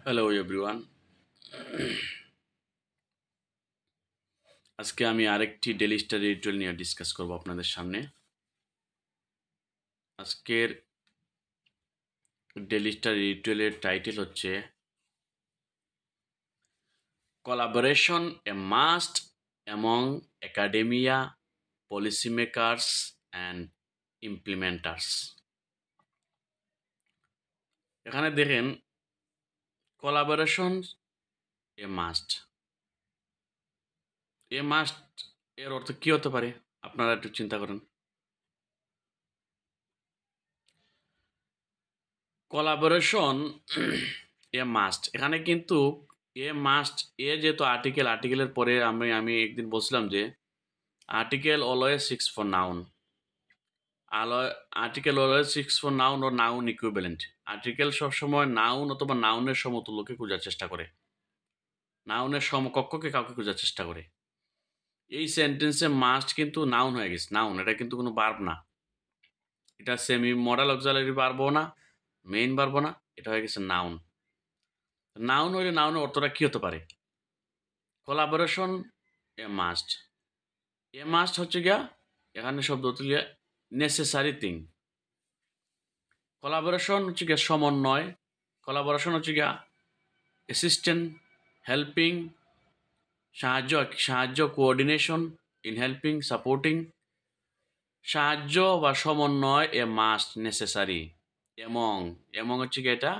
Hello everyone. আজকে আমি আরেকটি ডেইলি স্টাডি রিচুয়াল নিয়ে ডিসকাস করব আপনাদের সামনে। আজকের ডেইলি স্টাডি রিচুয়ালের টাইটেল হচ্ছে collaboration a must among academia, policy makers and implementers. এখানে দেখেন কোলাবোরেশন এ মাস্ট এর অর্থ কী হতে পারে আপনারা একটু চিন্তা করেন। কোলাবোরেশন এ মাস্ট, এখানে কিন্তু যেহেতু আর্টিকেলের পরে আমি একদিন বলছিলাম যে article always six for noun, article always six for noun ও নাউন ইকুইভ্যালেন্ট। আর্টিকেল সবসময় নাউন অথবা নাউনের সমতুল্যকে খোঁজার চেষ্টা করে, নাউনের সমকক্ষকে কাউকে খোঁজার চেষ্টা করে। এই সেন্টেন্সে মাস্ট কিন্তু নাউন হয়ে গেছে, নাউন, এটা কিন্তু কোনো ভার্ব না, এটা সেমি মডাল অক্সিলারি ভার্বও না, মেইন ভার্বও না, এটা হয়ে গেছে নাউন। নাউন হইলে নাউনের অর্থটা কী হতে পারে? কোলাবোরেশন এ মাস্ট হচ্ছে গিয়া, এখানে শব্দ হচ্ছে গিয়া নেসেসারি থিং। কোলাবোরেশন হচ্ছে গিয়া সমন্বয়, কোলাবোরেশন হচ্ছে গিয়া অ্যাসিস্ট্যান্ট, হেল্পিং, সাহায্য কোঅর্ডিনেশন, ইন হেল্পিং, সাপোর্টিং, সাহায্য বা সমন্বয় এ মাস্ট নেসেসারি। এমং হচ্ছে গিয়া এটা,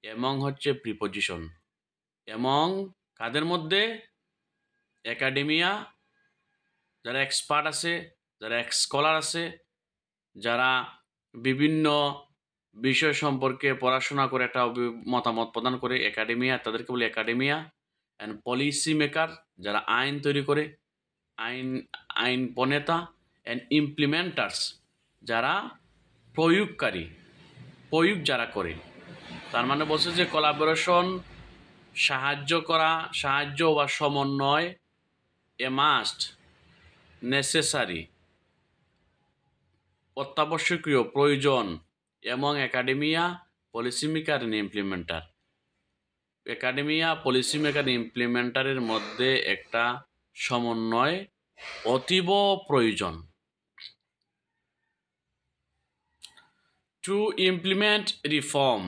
এমং হচ্ছে প্রিপোজিশন। এমং কাদের মধ্যে? একাডেমিয়া, যারা এক্সপার্ট আছে, যারা স্কলার আছে, যারা বিভিন্ন বিষয় সম্পর্কে পড়াশোনা করে একটা মতামত প্রদান করে, একাডেমিয়া, তাদেরকে বলি একাডেমিয়া। অ্যান্ড পলিসি মেকার, যারা আইন তৈরি করে, আইন প্রণেতা। অ্যান্ড ইমপ্লিমেন্টার্স, যারা প্রয়োগ যারা করে। তার মানে বলছে যে কোলাবোরেশন, সাহায্য বা সমন্বয়, এ মাস্ট নেসেসারি, অত্যাবশ্যকীয়, প্রয়োজন, এবং academia, policy maker and implementer. Academia, policy maker, ইমপ্লিমেন্টারের মধ্যে একটা সমন্বয় অতীব প্রয়োজন। টু ইমপ্লিমেন্ট রিফর্ম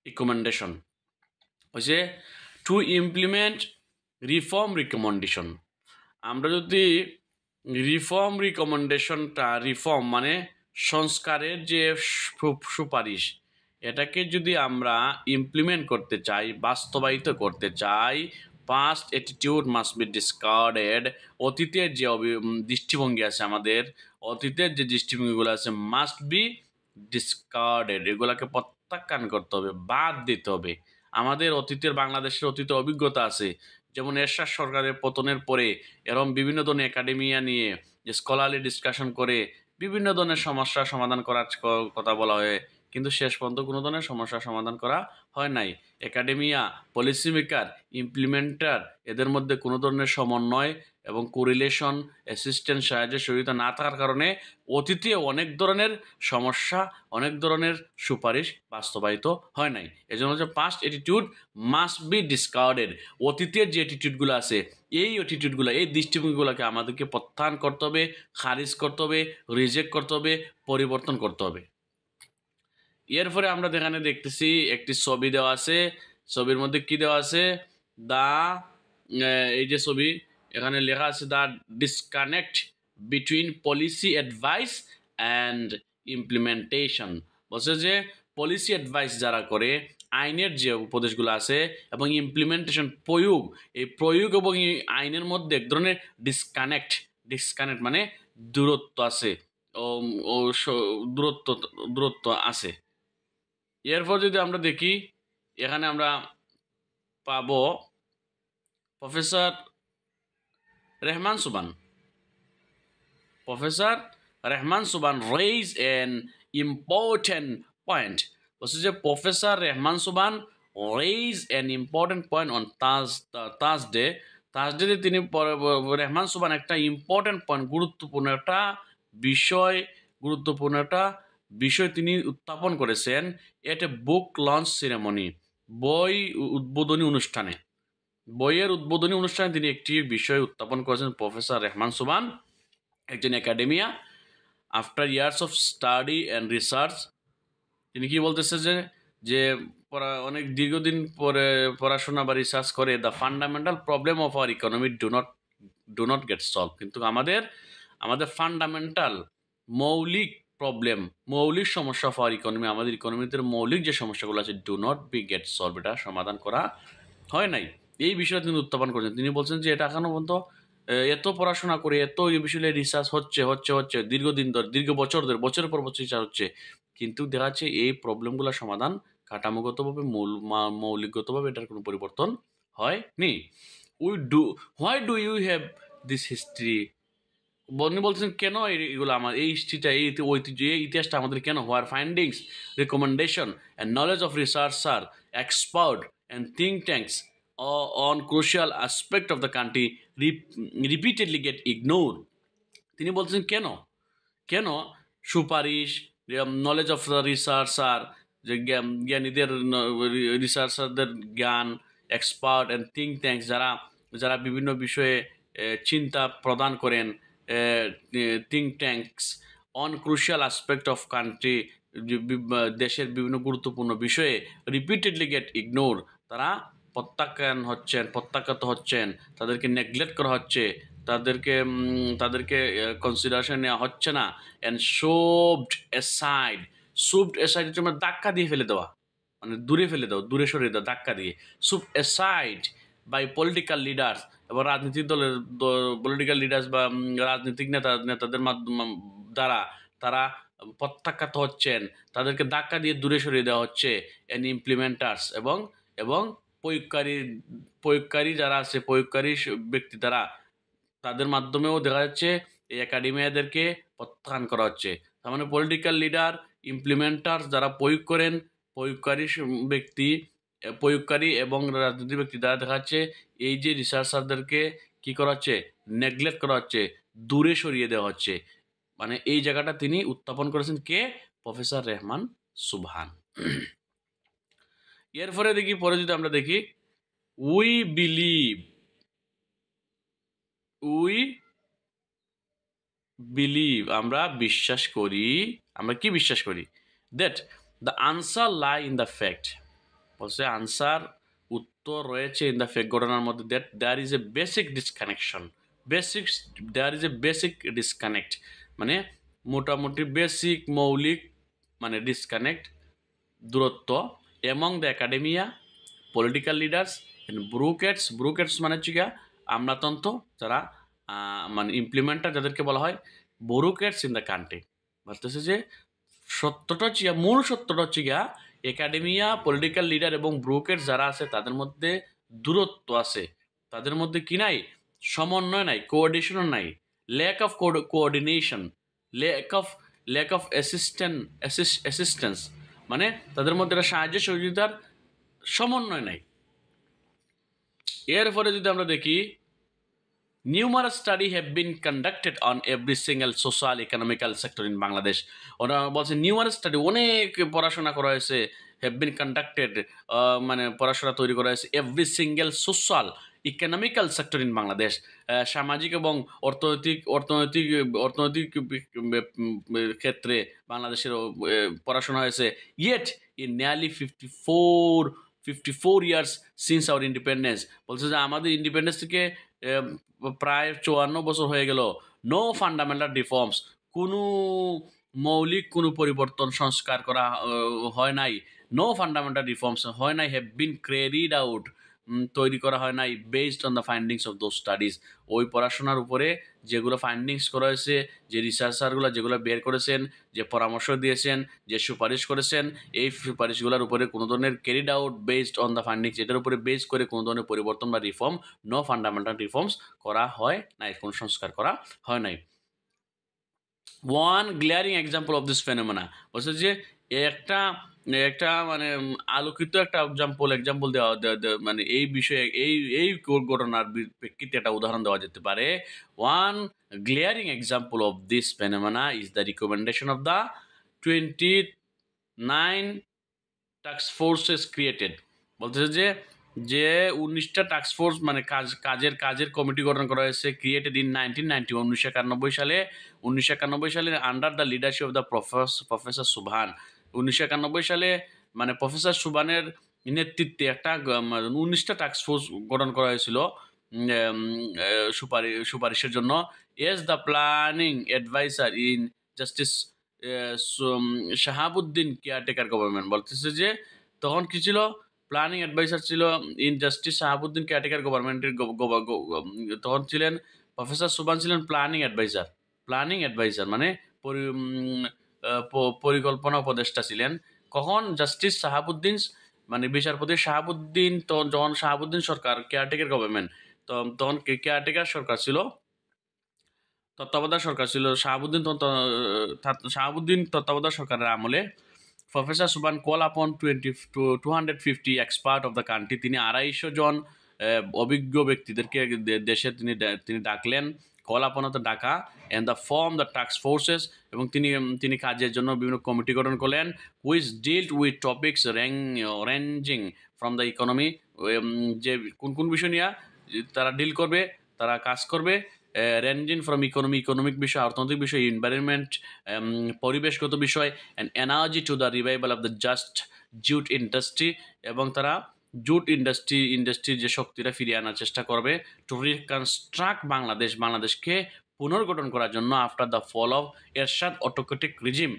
রিকমেন্ডেশন হচ্ছে টু ইমপ্লিমেন্ট রিফর্ম রিকমেন্ডেশন। আমরা যদি রিফর্ম মানে সংস্কারের যে সুপারিশ, এটাকে যদি আমরা ইমপ্লিমেন্ট করতে চাই, বাস্তবায়িত করতে চাই, past attitude must be discarded. অতীতের যে দৃষ্টিভঙ্গি আছে, আমাদের অতীতের যে দৃষ্টিভঙ্গিগুলো আছে, মাস্ট বি ডিসকার্ডেড, এগুলোকে প্রত্যাখ্যান করতে হবে, বাদ দিতে হবে। আমাদের বাংলাদেশের অতীতে অভিজ্ঞতা আছে, যেমন এরশাদ সরকারের পতনের পরে এরকম বিভিন্ন ধরনের একাডেমিয়া নিয়ে যে স্কলারলি ডিসকাশন করে বিভিন্ন ধরনের সমস্যার সমাধান করার কথা বলা হয়, কিন্তু শেষ পর্যন্ত কোনো ধরনের সমস্যার সমাধান করা হয় নাই। একাডেমিয়া, পলিসি মেকার, ইমপ্লিমেন্টার, এদের মধ্যে কোনো ধরনের সমন্বয় এবং কোরিলেশন, অ্যাসিস্ট্যান্ট, সাহায্য সহযোগিতা না থাকার কারণে অতীতে অনেক ধরনের সমস্যা, অনেক ধরনের সুপারিশ বাস্তবায়িত হয় নাই। এজন্য হচ্ছে past attitude must be discarded. অতীতের যে অ্যাটিটিউডগুলো আছে, এই দৃষ্টিভঙ্গিগুলোকে আমাদেরকে প্রত্যাখ্যান করতে হবে, খারিজ করতে হবে, রিজেক্ট করতে হবে, পরিবর্তন করতে হবে। এরপরে আমরা এখানে দেখতেছি একটি ছবি দেওয়া আছে। ছবির মধ্যে কি দেওয়া আছে? এই যে ছবি, এখানে লেখা আছে the disconnect between policy advice and implementation. বলছে যে পলিসি অ্যাডভাইস যারা করে, আইনের যে উপদেশগুলো আছে, এবং ইমপ্লিমেন্টেশন, এই প্রয়োগ এবং এই আইনের মধ্যে এক ধরনের ডিসকানেক্ট মানে দূরত্ব আছে, দূরত্ব আছে। এরপর যদি আমরা দেখি, এখানে আমরা পাব প্রফেসর রেহমান সুবান রেইজ এন ইম্পর্টেন্ট পয়েন্ট। বলছে যে প্রফেসর রেহমান সুবান raise N important point on Thursday তিনি রেহমান সুবান একটা ইম্পর্টেন্ট পয়েন্ট, গুরুত্বপূর্ণ একটা বিষয় তিনি উত্থাপন করেছেন এট এ বুক লঞ্চ সেরেমনি, বই উদ্বোধনী অনুষ্ঠানে। বইয়ের উদ্বোধনী অনুষ্ঠানে তিনি একটি বিষয় উত্থাপন করেছেন প্রফেসর রেহমান সুবহান, একজন academia. After years of study and research, তিনি কি বলতেছে যে যে অনেক দীর্ঘদিন পরে পড়াশোনা বা রিসার্চ করে the fundamental problem of our economy do not get solved, কিন্তু আমাদের আমাদের ফান্ডামেন্টাল মৌলিক প্রবলেম, মৌলিক সমস্যা অফ আওয়ার ইকোনমি, আমাদের ইকোনমিতে মৌলিক যে সমস্যাগুলো আছে do not be get solved, এটা সমাধান করা হয় নাই। এই বিষয়ে তিনি উত্থাপন করেছেন। তিনি বলছেন যে এটা এখনো পর্যন্ত এত পড়াশোনা করে, এত এই বিষয়ে রিসার্চ হচ্ছে দীর্ঘদিন ধরে, দীর্ঘ বছর ধরে, বছরের পর বছর রিসার্চ হচ্ছে, কিন্তু দেখা যাচ্ছে এই প্রবলেমগুলো সমাধান কাঠামোগতভাবে মৌলিকগতভাবে এটার কোনো পরিবর্তন হয়নি। Why do you have this history? উনি বলছেন কেন এগুলো আমার এই হিস্ট্রিটা, এই ঐতিহ্য, এই ইতিহাসটা আমাদের কেন? Where findings, recommendation and knowledge of researcher, expert and think tanks on crucial aspect of the country repeatedly get ignore. তিনি বলছেন কেন কেন সুপারিশ, নলেজ অফ দ্য রিসার্চার, যে জ্ঞানীদের, রিসার্চারদের জ্ঞান, এক্সপার্ট অ্যান্ড থিঙ্ক ট্যাঙ্কস, যারা যারা বিভিন্ন বিষয়ে চিন্তা প্রদান করেন, think tanks on crucial aspect of country, দেশের বিভিন্ন গুরুত্বপূর্ণ বিষয়ে রিপিটেডলি গেট ইগনোর, তারা প্রত্যাখ্যাত হচ্ছেন, তাদেরকে নেগলেক্ট করা হচ্ছে, তাদেরকে তাদেরকে কনসিডারেশন নেওয়া হচ্ছে না। অ্যান্ড শুভড অ্যাসাইড হচ্ছে মানে ধাক্কা দিয়ে ফেলে দেওয়া, মানে দূরে ফেলে দাও, দূরে সরিয়ে দাও ধাক্কা দিয়ে। শুভড অ্যাসাইড বাই পলিটিক্যাল লিডার্স, এবং রাজনৈতিক দলের পলিটিক্যাল লিডার্স বা রাজনৈতিক নেতাদের দ্বারা তারা প্রত্যাখ্যাত হচ্ছেন, তাদেরকে ধাক্কা দিয়ে দূরে সরিয়ে দেওয়া হচ্ছে। অ্যান্ড ইমপ্লিমেন্টার্স, এবং এবং প্রয়োগকারী যারা আছে, প্রয়োগকারী ব্যক্তি দ্বারা, তাদের মাধ্যমেও দেখা যাচ্ছে এই একাডেমিয়াদেরকে প্রত্যাখ্যান করা হচ্ছে। তার মানে পলিটিক্যাল লিডার, ইমপ্লিমেন্টার্স যারা প্রয়োগ করেন, প্রয়োগকারী ব্যক্তি, প্রয়োগকারী এবং রাজনৈতিক ব্যক্তি দ্বারা দেখা যাচ্ছে এই যে রিসার্চারদেরকে কি করা হচ্ছে, নেগলেক্ট করা হচ্ছে, দূরে সরিয়ে দেওয়া হচ্ছে। মানে এই জায়গাটা তিনি উত্থাপন করেছেন কে? প্রফেসর রেহমান সুবহান। এরপরে দেখি, পরে যদি আমরা দেখি, উই বিলিভ, আমরা বিশ্বাস করি, আমরা কি বিশ্বাস করি? That the answer lie in the fact, বলছে আনসার, উত্তর রয়েছে ইন দ্য ফ্যাক্ট, ঘটনার মধ্যে। That there is a basic disconnection, there is a basic disconnect, মানে মোটামুটি বেসিক মৌলিক, মানে ডিসকানেক্ট, দূরত্ব, among the academia, political leaders and bureaucrats মানে হচ্ছে গিয়া আমলাতন্ত্র, যারা মানে ইমপ্লিমেন্টার যাদেরকে বলা হয়, ব্রুকেটস ইন দ্য কান্ট্রি। বলতেছে যে সত্যটা হচ্ছে গিয়া, মূল সত্যটা হচ্ছে গিয়া একাডেমিয়া, পলিটিক্যাল লিডার এবং ব্রুকেটস যারা আছে তাদের মধ্যে দূরত্ব আছে, তাদের মধ্যে কি নাই, সমন্বয় নাই, কোঅর্ডিনেশন নাই, lack of coordination, lack of assistance, মানে তাদের মধ্যে একটা সাহায্য সহযোগিতার সমন্বয় নাই। এরপরে যদি আমরা দেখি, numerous study have been conducted on every single social economical sector in Bangladesh. ওরা বলছে নিউমারাস স্টাডি, অনেক পড়াশোনা করা হয়েছে, হ্যাভ বিন কন্ডাক্টেড, মানে পড়াশোনা তৈরি করা হয়েছে, every single social economical sector in Bangladesh, সামাজিক এবং অর্থনৈতিক ক্ষেত্রে বাংলাদেশের পড়াশোনা হয়েছে। Yet in nearly 54 years since our independence, বলছে যে আমাদের ইন্ডিপেন্ডেন্স থেকে প্রায় 54 বছর হয়ে গেল। নো ফান্ডামেন্টাল রিফর্মস, কোনো মৌলিক কোনো পরিবর্তন, সংস্কার করা হয় নাই। নো ফান্ডামেন্টাল রিফর্মস হয় নাই, হ্যাভ বিন ক্যারিড আউট, তৈরি করা হয় নাই, based on the findings of those studies, ওই পড়াশোনার উপরে যেগুলো ফাইন্ডিংস করা হয়েছে, যে রিসার্চারগুলো যেগুলো বের করেছেন, যে পরামর্শ দিয়েছেন, যে সুপারিশ করেছেন, এই সুপারিশগুলোর উপরে কোনো ধরনের carried out based on the findings, এটার উপরে বেস করে কোনো ধরনের পরিবর্তন বা রিফর্ম, নো ফান্ডামেন্টাল রিফর্মস করা হয় নাই, কোনো সংস্কার করা হয় নাই। One glaring example of this phenomena, বলছে যে একটা একটা মানে আলোকিত একটা এক্সাম্পল দেওয়া, মানে এই বিষয়ে এই ঘটনার প্রেক্ষিতে একটা উদাহরণ দেওয়া যেতে পারে। One glaring example of this phenomena is the recommendation of the 29 task forces created. বলতেছে যে যে 19টা টাস্ক ফোর্স মানে কাজের কমিটি গঠন করা হয়েছে ক্রিয়েটেড ইন 1991 1991 সালে under the leadership of the professor সুবহান। 1991 সালে মানে প্রফেসর সুবহানের নেতৃত্বে একটা 19টা টাস্ক ফোর্স গঠন করা হয়েছিল সুপারিশের জন্য। As the planning adviser in justice Shahabuddin caretaker government. বলতেছে যে তখন কি ছিল, প্ল্যানিং অ্যাডভাইসার ছিল ইন জাস্টিস শাহাবুদ্দিন কেয়ারটেকার গভর্নমেন্টের তখন ছিলেন প্রফেসর সুবহান ছিলেন প্ল্যানিং অ্যাডভাইসার মানে পরিকল্পনা উপদেষ্টা ছিলেন। কখন জাস্টিস শাহাবুদ্দিন মানে বিচারপতি শাহাবুদ্দিন, যখন শাহাবুদ্দিন সরকার কেয়ারটেকার গভর্নমেন্ট, তখন কেয়ারটেকার সরকার ছিল, তত্ত্বাবধায়ক সরকার ছিল শাহাবুদ্দিন তত্ত্বাবধায়ক সরকারের আমলে প্রফেসর সুবহান কল আপন 250 এক্সপার্ট অফ দ্য কান্ট্রি। তিনি 250 জন অভিজ্ঞ ব্যক্তিদেরকে দেশে তিনি ডাকলেন, কল আপন অর্থ ডাকা, and the form the task forces, এবং তিনি কাজের জন্য বিভিন্ন কমিটি গঠন করলেন, which ডিল্ড with topics ranging from the economy, যে কোন বিষয় নিয়ে তারা ডিল করবে, তারা কাজ করবে, রেঞ্জিং ফ্রম ইকোনমিক বিষয়, অর্থনৈতিক বিষয়, এনভায়রনমেন্ট পরিবেশগত বিষয়, and energy to the revival of the just jute industry, এবং তারা জুট ইন্ডাস্ট্রির যে শক্তিটা ফিরিয়ে আনার চেষ্টা করবে, টু রিকনস্ট্রাক্ট বাংলাদেশকে পুনর্গঠন করার জন্য after the fall of Ershad autocratic regime.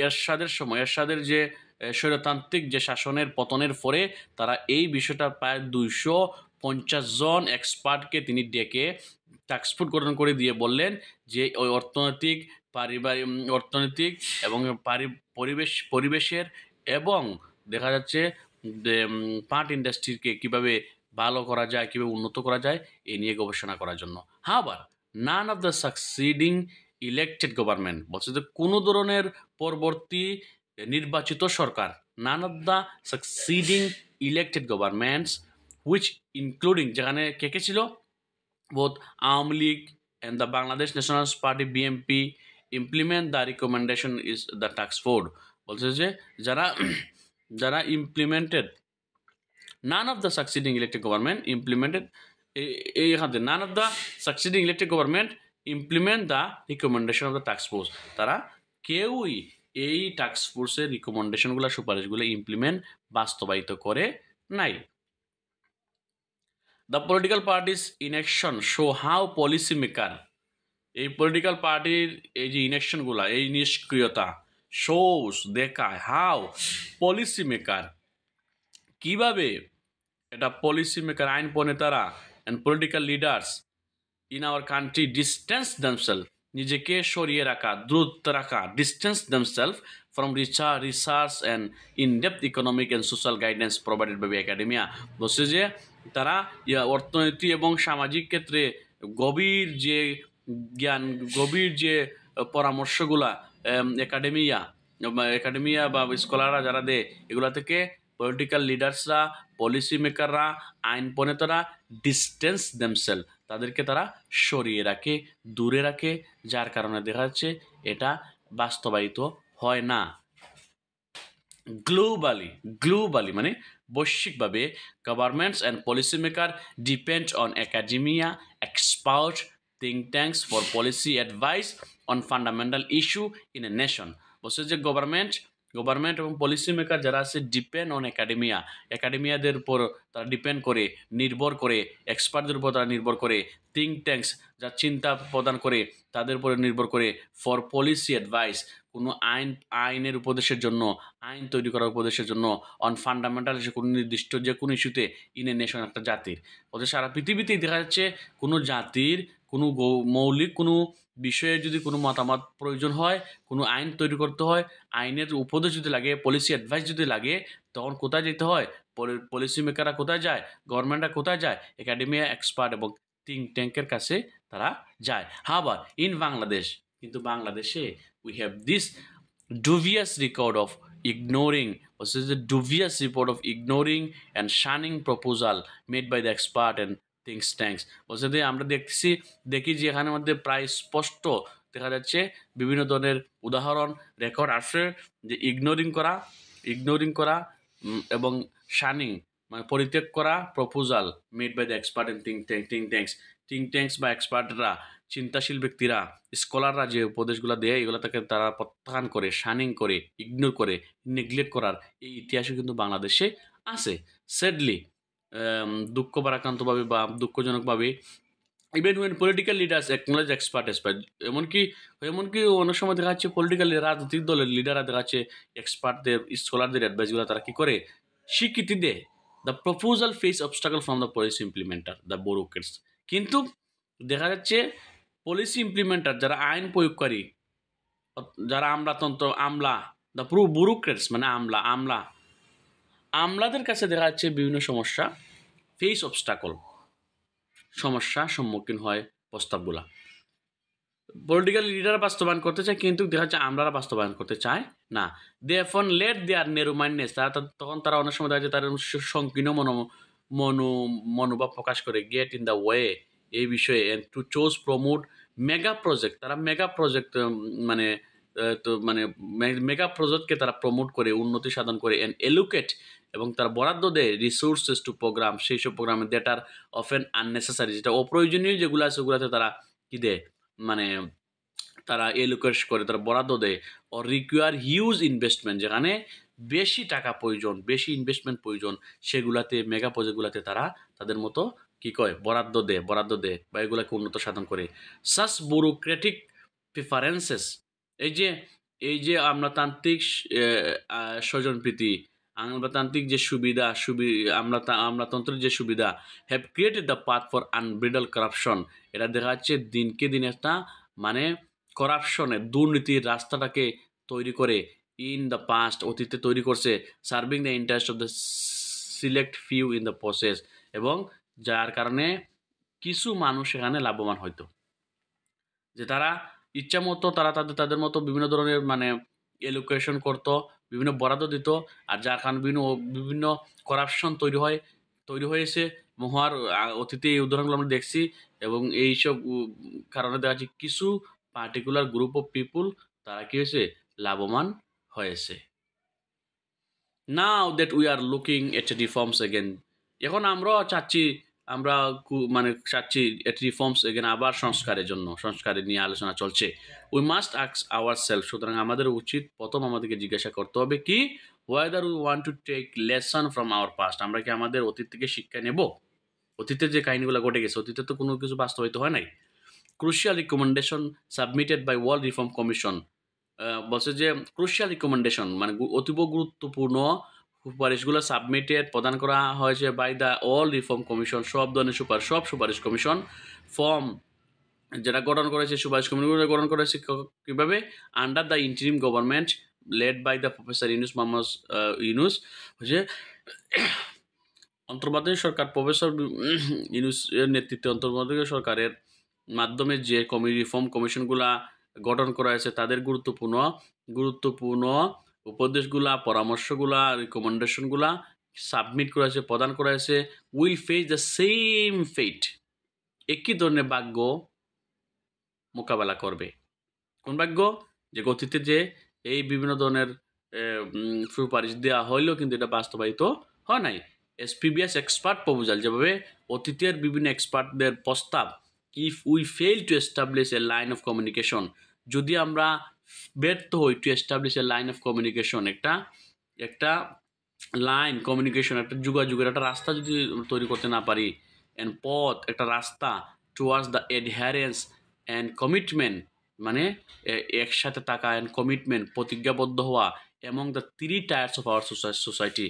এরশাদের সময় এরশাদের যে স্বৈরতান্ত্রিক যে শাসনের পতনের পরে তারা এই বিষয়টা প্রায় 250 জন এক্সপার্টকে তিনি ডেকে টাস্কফোর্স গঠন করে দিয়ে বললেন যে ওই অর্থনৈতিক এবং পরিবেশের এবং দেখা যাচ্ছে পাট ইন্ডাস্ট্রিকে কীভাবে ভালো করা যায়, কীভাবে উন্নত করা যায়, এ নিয়ে গবেষণা করার জন্য। However none of the succeeding elected government, বলছে যে কোনো ধরনের পরবর্তী নির্বাচিত সরকার, none of the succeeding elected governments which including, যেখানে কে ছিল, both Awami League and the Bangladesh National Party BNP, implement the recommendation is the task force. বলছে যে যারা implemented none of the succeeding elected government implemented none of the succeeding elected government implement the recommendation of the task force, তারা কেউই এই task ফোর্সের রিকমেন্ডেশনগুলো সুপারিশগুলো বাস্তবায়িত করে নাই। The political parties inaction show how policy maker, এই পলিটিক্যাল পার্টির এই যে ইনেকশনগুলো, এই নিষ্ক্রিয়তা শোস দেখায় হাউ পলিসি মেকার, কীভাবে এটা পলিসি মেকার আইন প্রণেতারা and political leaders in our country distance themselves, নিজেকে সরিয়ে রাখা, দূরত্ব রাখা, distance themselves from research and in depth economic and social guidance provided by academia. বলছে যে তারা অর্থনীতি এবং সামাজিক ক্ষেত্রে গভীর যে পরামর্শগুলা একাডেমিয়া বা স্কলাররা যারা দেয়, এগুলা থেকে পলিটিক্যাল লিডার্সরা, পলিসি মেকাররা, আইন প্রণেতারা ডিস্টেন্স দেমসেল, তাদেরকে তারা সরিয়ে রাখে, দূরে রাখে, যার কারণে দেখা যাচ্ছে এটা বাস্তবায়িত হয় না। গ্লোবালি মানে বৈশ্বিকভাবে governments and policy maker depend on academia, expert, think tanks for policy advice on fundamental issue in a nation। বলছে যে গভর্নমেন্ট এবং পলিসি মেকার যারা আছে ডিপেন্ড অন একাডেমিয়াদের উপর তারা ডিপেন্ড করে, নির্ভর করে, এক্সপার্টদের উপর তারা নির্ভর করে, থিঙ্ক ট্যাঙ্কস যা চিন্তা প্রদান করে তাদের উপরে নির্ভর করে, ফর পলিসি অ্যাডভাইস কোনো আইনের উপদেশের জন্য, আইন তৈরি করার উপদেশের জন্য, অন ফান্ডামেন্টাল ইস্যু কোনো নির্দিষ্ট যে কোনো ইস্যুতে ইন এ নেশন একটা জাতির। ওদের সারা পৃথিবীতেই দেখা যাচ্ছে কোনো জাতির কোনো মৌলিক কোনো বিষয়ে যদি কোনো মতামত প্রয়োজন হয়, কোনো আইন তৈরি করতে হয়, আইনের উপদেশ যদি লাগে, পলিসি অ্যাডভাইস যদি লাগে, তখন কোথায় যেতে হয়? পলিসি মেকাররা কোথায় যায়? গভর্নমেন্টরা কোথায় যায়? একাডেমিয়া, এক্সপার্ট এবং থিঙ্ক ট্যাঙ্কের কাছে তারা যায়। হাওয়ার ইন বাংলাদেশ, কিন্তু বাংলাদেশে we have this dubious record of ignoring, or is the dubious report of ignoring and shunning proposal made by the expert and think tanks। বলছে যে আমরা দেখি যে এখানের মধ্যে প্রায় স্পষ্ট দেখা যাচ্ছে বিভিন্ন ধরনের উদাহরণ রেকর্ড আছে যে ইগনোরিং করা এবং শানিং মানে পরিত্যাগ করা proposal made by the expert and think tanks বা এক্সপার্টরা চিন্তাশীল ব্যক্তিরা স্কলাররা যে উপদেশগুলো দেয় এগুলো তাকে তারা প্রত্যাখ্যান করে শানিং করে ইগনোর করে নেগলেক্ট করার এই ইতিহাসও কিন্তু বাংলাদেশে আছে স্যাডলি দুঃখ ভারাক্রান্তভাবে বা দুঃখজনকভাবে even when political leaders acknowledge expert এমনকি অনেক সময় দেখা যাচ্ছে পলিটিক্যাল রাজনৈতিক দলের লিডাররা দেখা যাচ্ছে এক্সপার্টদের স্কলারদের অ্যাডভাইসগুলো তারা কী করে স্বীকৃতি দেয় the proposal face obstacle from the policy implementer the bureaucrats কিন্তু দেখা যাচ্ছে পলিসি ইমপ্লিমেন্টার যারা আইন প্রয়োগকারী যারা আমলা দ্য ব্যুরোক্রেটস মানে আমলাদের কাছে দেখা যাচ্ছে বিভিন্ন সমস্যা ফেস অবস্টাকল সমস্যার সম্মুখীন হয় প্রস্তাবগুলা পলিটিক্যাল লিডার বাস্তবায়ন করতে চায় কিন্তু দেখা যাচ্ছে আমলারা বাস্তবায়ন করতে চায় না দে ফোন লেট দেয়ার নেরো মাইন্ডনেস তখন তারা অনেক সময় দেখা যাচ্ছে তারা সংকীর্ণ মনোভাব প্রকাশ করে গেট ইন দ্য ওয়ে এই বিষয়ে to choose promote mega project তারা মেগা প্রজেক্ট মেগা প্রজেক্টকে তারা প্রমোট করে উন্নতি সাধন করে অ্যান্ড এলোকেট এবং তারা বরাদ্দ দেয় রিসোর্সেস টু প্রোগ্রাম সেই সব প্রোগ্রামে দ্যাট আর অফেন আননেসেসারি যেটা অপ্রয়োজনীয় যেগুলো আছে ওগুলোতে তারা কী দেয় মানে তারা এলোকেট করে তারা বরাদ্দ দেয় ও রিকোয়ার হিউজ ইনভেস্টমেন্ট যেখানে বেশি টাকা প্রয়োজন বেশি ইনভেস্টমেন্ট প্রয়োজন সেগুলাতে মেগা প্রজেক্টগুলোতে তারা তাদের মতো কী কয় বরাদ্দ দেয় বা এগুলোকে উন্নত সাধন করে সাস ব্যুরোক্রেটিক প্রিফারেন্সেস এই যে আমলাতান্ত্রিক স্বজনপ্রীতি আমলাতান্ত্রিক যে আমলাতন্ত্রের যে সুবিধা have created the path for unbridled corruption এটা দেখা যাচ্ছে দিনকে দিন একটা মানে করাপশনের দুর্নীতির রাস্তাটাকে তৈরি করে ইন দ্য পাস্ট অতীতে তৈরি করছে serving the interest of the select few in the process এবং যার কারণে কিছু মানুষ এখানে লাভবান হইতো যে তারা ইচ্ছা মতো তারা তাদের মতো বিভিন্ন ধরনের মানে এলোকেশন করতো বিভিন্ন বরাদ্দ দিত আর যার কারণে বিভিন্ন করাপশন তৈরি হয়েছে এবং হওয়ার অতীতে এই উদাহরণগুলো আমরা দেখছি এবং এইসব কারণে দেখা যাচ্ছে কিছু পার্টিকুলার গ্রুপ অফ পিপুল তারা কি হয়েছে লাভবান হয়েছে now that we are looking at reforms again এখন আমরাও চাচ্ছি এট রিফর্মস এগেন আবার সংস্কারের নিয়ে আলোচনা চলছে we must ask our self সুতরাং আমাদের উচিত প্রথম আমাদেরকে জিজ্ঞাসা করতে হবে কি whether we want to take lesson from our past আমরা কি আমাদের অতীত থেকে শিক্ষা নেব অতীতের যে কাহিনীগুলো ঘটে গেছে অতীতে তো কোনো কিছু বাস্তবায়িত হয় নাই crucial recommendation submitted by world reform commission বলছে যে ক্রুশিয়াল রিকমেন্ডেশন মানে অতীব গুরুত্বপূর্ণ সুপারিশগুলো প্রদান করা হয়েছে by the all reform commission সব ধরনের সুপারিশ কমিশন ফর্ম যেটা গঠন করেছে সুপারিশ কমিশনগুলো গঠন করেছে কীভাবে under the interim government led by the professor Mohammad Yunus হচ্ছে অন্তর্বর্তীকালীন সরকার প্রফেসর ইউনুসের নেতৃত্বে অন্তর্বর্তীকালীন সরকারের মাধ্যমে যে রিফর্ম কমিশনগুলা গঠন করা হয়েছে তাদের গুরুত্বপূর্ণ উপদেশগুলা পরামর্শগুলা রিকমেন্ডেশনগুলা সাবমিট করা হয়েছে প্রদান করা হয়েছে উইল ফেস দ্য সেম ফেট একই ধরনের ভাগ্য মোকাবেলা করবে কোন ভাগ্য যে গতিতে যে এই বিভিন্ন ধরনের সুপারিশ দেওয়া হইলেও কিন্তু এটা বাস্তবায়িত হয় নাই প্রিভিয়াস এক্সপার্ট প্রপোজাল যেভাবে অতীতের বিভিন্ন এক্সপার্টদের প্রস্তাব if we fail to establish a line of communication যদি আমরা ব্যর্থ হই to establish a line of communication একটা লাইন কমিউনিকেশন একটা যোগাযোগের একটা রাস্তা যদি তৈরি করতে না পারি অ্যান্ড একটা রাস্তা টুয়ার্ডস দ্য অ্যাডহারেন্স অ্যান্ড কমিটমেন্ট মানে একসাথে থাকা অ্যান্ড কমিটমেন্ট প্রতিজ্ঞাবদ্ধ হওয়া among the 3 tyres of our society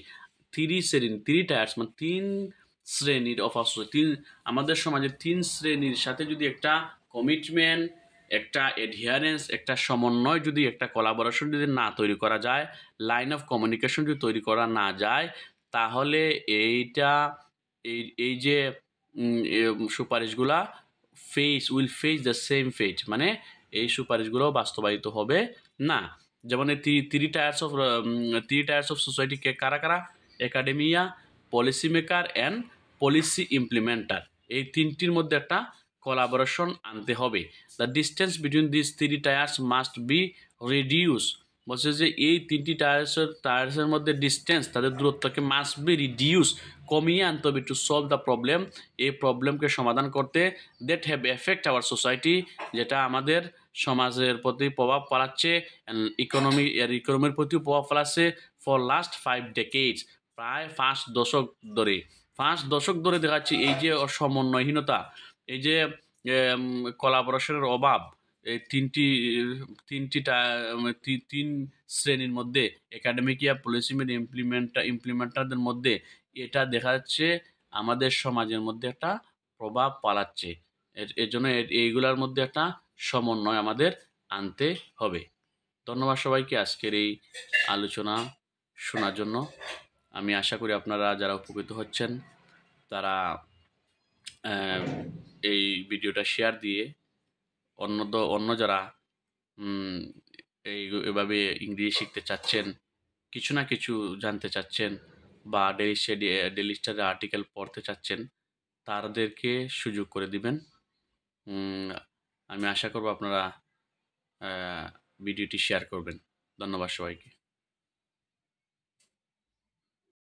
3 tyres মানে 3 শ্রেণীর অফ আওয়ার সোসাইটি আমাদের সমাজের 3 শ্রেণীর সাথে যদি একটা কমিটমেন্ট একটা অ্যাডহারেন্স একটা সমন্বয় যদি একটা কোলাবোরেশন যদি না তৈরি করা যায় লাইন অফ কমিউনিকেশন যদি তৈরি করা না যায় তাহলে এই যে সুপারিশগুলা উইল ফেস দ্য সেম ফেট মানে এই সুপারিশগুলো বাস্তবায়িত হবে না যেমন এই 3 টায়ার্স অফ সোসাইটি কারা academia policy maker and policy implementer এই 3টির মধ্যে একটা কোলাবোরেশন আনতে হবে। The distance between this 3 tyres must be reduce. বলছে যে এই 3টি টায়ার্সের মধ্যে ডিস্টেন্স, তাদের দূরত্বকে মাস্ট বি রিডিউস, কমিয়ে আনতে হবে টু সলভ দ্য প্রবলেম, এই প্রবলেমকে সমাধান করতে। That have effect our society, যেটা আমাদের সমাজের প্রতি প্রভাব ফেলাচ্ছে, ইকোনমির প্রতিও প্রভাব ফেলাচ্ছে। ফর লাস্ট 5 ডেকেডস, প্রায় 5 দশক ধরে, 5 দশক ধরে দেখাচ্ছি এই যে সমন্বয়হীনতা, এই যে কোলাবোরেশনের অভাব, এই তিন শ্রেণীর মধ্যে, একাডেমিক ইয়া পলিসিমের ইমপ্লিমেন্টারদের মধ্যে, এটা দেখা যাচ্ছে আমাদের সমাজের মধ্যে একটা প্রভাব পালাচ্ছে। এর জন্য এইগুলার মধ্যে একটা সমন্বয় আমাদের আনতে হবে। ধন্যবাদ সবাইকে আজকের এই আলোচনা শোনার জন্য। আমি আশা করি আপনারা যারা উপকৃত হচ্ছেন তারা এই ভিডিওটা শেয়ার দিয়ে অন্য যারা এভাবে ইংরেজি শিখতে চাচ্ছেন, কিছু না কিছু জানতে চাচ্ছেন, বা ডেইলি স্টারের আর্টিকেল পড়তে চাচ্ছেন, তাদেরকে সুযোগ করে দিবেন। আমি আশা করব আপনারা ভিডিওটি শেয়ার করবেন। ধন্যবাদ সবাইকে।